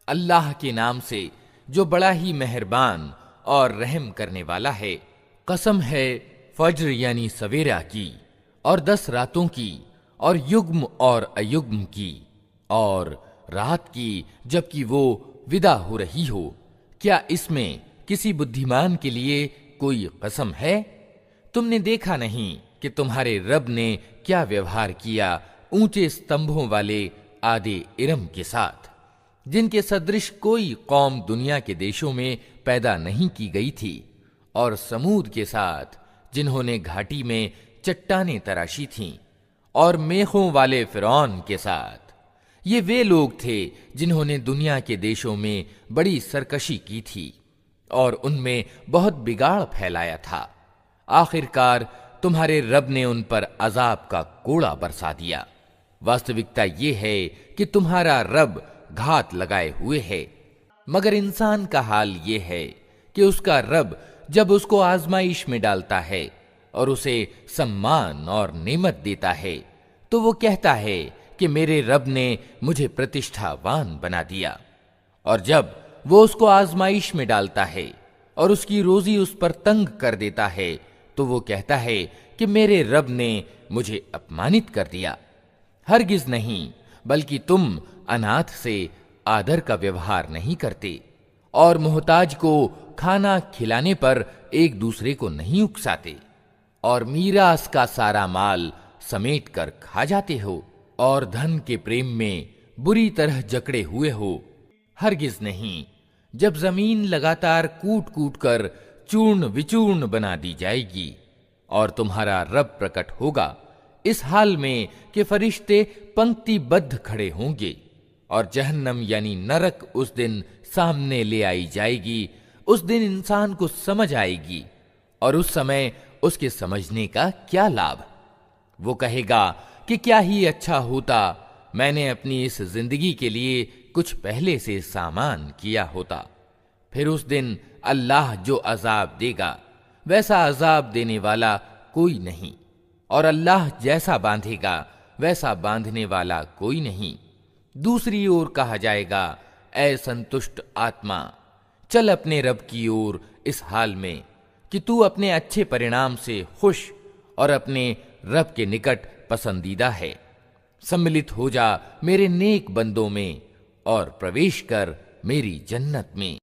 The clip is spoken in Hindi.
अल्लाह के नाम से जो बड़ा ही मेहरबान और रहम करने वाला है। कसम है फज्र यानी सवेरा की, और 10 रातों की, और युग्म और अयुग्म की, और रात की जबकि वो विदा हो रही हो। क्या इसमें किसी बुद्धिमान के लिए कोई कसम है? तुमने देखा नहीं कि तुम्हारे रब ने क्या व्यवहार किया ऊंचे स्तंभों वाले आदे इरम के साथ, जिनके सदृश कोई कौम दुनिया के देशों में पैदा नहीं की गई थी, और समूद के साथ जिन्होंने घाटी में चट्टानें तराशी थीं, और मेखों वाले फिरौन के साथ। ये वे लोग थे जिन्होंने दुनिया के देशों में बड़ी सरकशी की थी और उनमें बहुत बिगाड़ फैलाया था। आखिरकार तुम्हारे रब ने उन पर अजाब का कोड़ा बरसा दिया। वास्तविकता ये है कि तुम्हारा रब घात लगाए हुए है, मगर इंसान का हाल ये है कि उसका रब जब उसको आजमाइश में डालता है और उसे सम्मान और नेमत देता है, तो वो कहता है कि मेरे रब ने मुझे प्रतिष्ठावान बना दिया। और जब वो उसको आजमाइश में डालता है और उसकी रोजी उस पर तंग कर देता है, तो वो कहता है कि मेरे रब ने मुझे अपमानित कर दिया। हरगिज नहीं, बल्कि तुम अनाथ से आदर का व्यवहार नहीं करते और मोहताज को खाना खिलाने पर एक दूसरे को नहीं उकसाते, और मीरास का सारा माल समेट कर खा जाते हो और धन के प्रेम में बुरी तरह जकड़े हुए हो। हरगिज नहीं, जब जमीन लगातार कूट कूट कर चूर्ण विचूर्ण बना दी जाएगी और तुम्हारा रब प्रकट होगा इस हाल में कि फरिश्ते पंक्तिबद्ध खड़े होंगे, और जहन्नम यानी नरक उस दिन सामने ले आई जाएगी। उस दिन इंसान को समझ आएगी, और उस समय उसके समझने का क्या लाभ। वो कहेगा कि क्या ही अच्छा होता मैंने अपनी इस जिंदगी के लिए कुछ पहले से सामान किया होता। फिर उस दिन अल्लाह जो अजाब देगा वैसा अजाब देने वाला कोई नहीं, और अल्लाह जैसा बांधेगा वैसा बांधने वाला कोई नहीं। दूसरी ओर कहा जाएगा, ऐ संतुष्ट आत्मा, चल अपने रब की ओर इस हाल में कि तू अपने अच्छे परिणाम से खुश और अपने रब के निकट पसंदीदा है। सम्मिलित हो जा मेरे नेक बंदों में और प्रवेश कर मेरी जन्नत में।